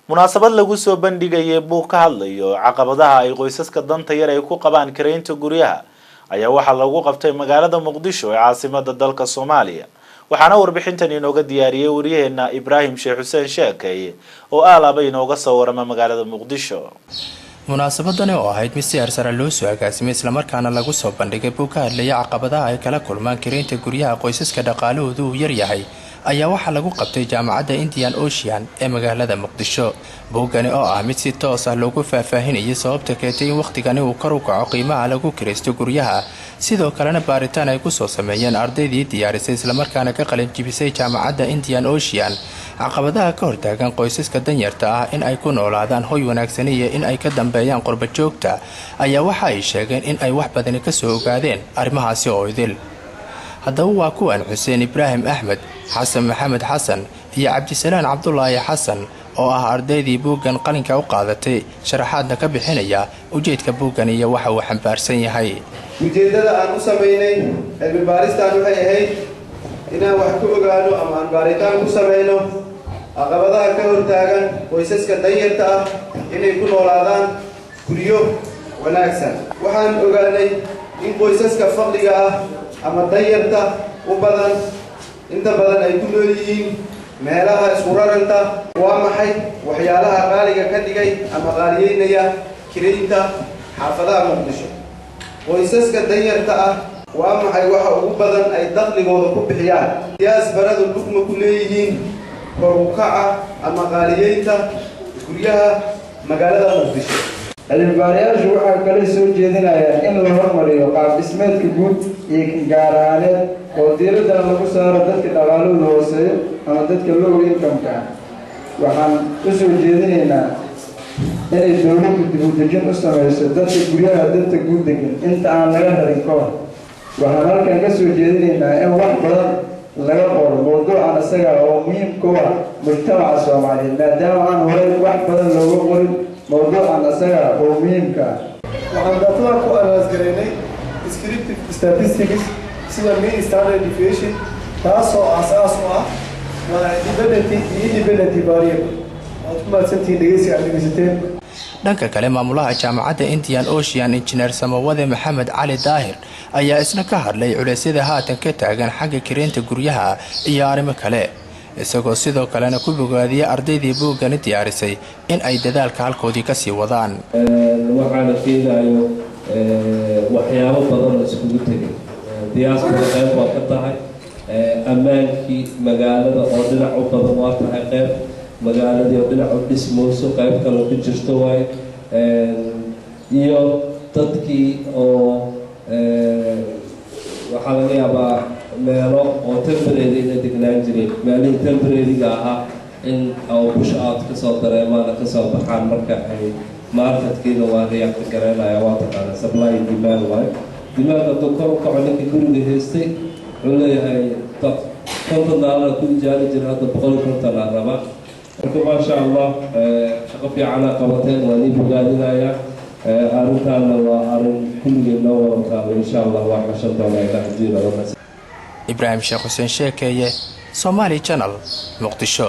munaasabad lagu soo bandhigayay buug ka hadlayo caqabadaha ay qoysaska danta yar ay ku qabaan kareynta guryaha ayaa waxa lagu qabtay magaalada Muqdisho ee caasimadda dalka Soomaaliya waxaana warbixintan inooga diyaariyay wariyaheena Ibrahim Sheekh Xuseen Sheekay oo aalaba inooga soo warama magaalada Muqdisho. munaasabadani oo ahayd mid si arsara loo soo agaasimay isla markaana lagu soo bandhigay buug ka hadlaya caqabadaha ay kala kulmaan kareynta guryaha qoysaska dhaqaalahoodu uu yar yahay ayaa waxa lagu qabtay jaamacadda Indian Ocean ee magaalada Muqdisho. buugani oo ah mid si toos ah loogu faahfaahinayay sababta keentay in waqtigani uu kor u kaco qiimaha lagu kireysto guryaha sidoo kalena baaritaan ay ku soo sameeyeen ardaydii diyaarisay isla markaana ka qalin jibisay jaamacadda Indian Ocean caqabadaha ka hortaagan qoysaska danyarta ah in ay ku noolaadaan hoy wanaagsan iyo in ay ka dambeeyaan qurba joogta ayaa waxa ay sheegeen in ay wax badan ka soo ogaadeen arrimahaasi oo idil. haddaba waa kuwan Xuseen Ibrahim Ahmed, Xasan Maxamed Xasan iyo Cabdisalaan Cabdullaahi Xasan oo ah ardaydii buuggan qalinka u qaadatay sharaxaadna ka bixinaya ujeedka buuggan iyo waxa uu xambaarsan yahay. ujeedada aan u sameynay cilmi baaristan waxay ahayd inaan wax ku ogaano ama aan baaritaan ku sameyno caqabadaha ka hortaagan qoysaska danyarta ah inay ku noolaadaan guryo wanaagsan. waxaan ogaanay in qoysaska faqriga ah ama danyarta u badan inta badan ay ku nool yihiin meelaha isku raranta. waa maxay waxyaalaha qaaliga ka dhigay ama qaaliyeynaya kireynta xaafadaha Muqdisho? qoysaska danyarta ah waa maxay waxa ugu badan ay dakhligooda ku bixiyaan? siyaas baradu dhugma ku leeyihiin kor u kaca ama qaaliyeynta guryaha magaalada Muqdisho. cilmi-baarayaashu waxaa kale soo jeedinayaan in la horumariyo qaab dhismeedka guud iyo gaar ahaaneed oo diiradda lagu saaro dadka dhaqaalahooda hooseeyo ama dadka low income-ka ah. waxaan u soo jeedinaynaa inay dowladdu dib u dejin u samayso dadka guryaha danta guud degan inta aan laga rarin ka hor. waxaan halkan ka soo jeedinaynaa in wax badan laga qoro mowduucan isaga oo muhiim ku ah mujtamaca Soomaaliyeed maadaama aan horay wax badan looga qorin mowduucan isaga oo muhiimka ah. waxaan daatada ku anaasgareynay descriptive statistics sida mean standard deviation taasoo asaas u ah independent variable. waad ku mahadsantihiin dhegeysiga aad dhegeysateen. dhanka kale maamulaha jaamacadda Indian Ocean Engineer Samawade Maxamed Cali Daahir ayaa isna ka hadlay culeysyada haatan ka taagan xagga kireynta guryaha iyo arrimo kale isagoo sidoo kalena ku bogaadiyay ardaydii buuggani diyaarisay in ay dadaalka halkoodii ka sii wadaan. waxaana keenayo waxyaabo badan oo iskugu tegay diyaasbara qayb waa ka tahay ammaankii magaalada oo dhinac u badan waa tahay qayb magaaladii oo dhinac u dhismayso qayb kale ku jirto waay iyo dadkii oo waxaa laga yaabaa meelo oo temporary inay degnaan jireen meelihii temporary-ga ahaa in bush out kasoo dareemaana kasoo baxaan marka ay marketkiina waa react garanaya waa taqaana supply and demand waay. demand hadduu kor u kaco ninka guriga haystay wuxuu leeyahay $50 ku ijaari jira hadda $150 rabaa. marka maasha allah shaqo fiicana qabateen waa nii bogaadinayaa arrintaana waa arrin kulligeen noo wada qaado insha allah waa xashan doonaa ilaa haddii Ibrahim Sheekh Xuseen Sheekay, Somali Channel, Muqdisho.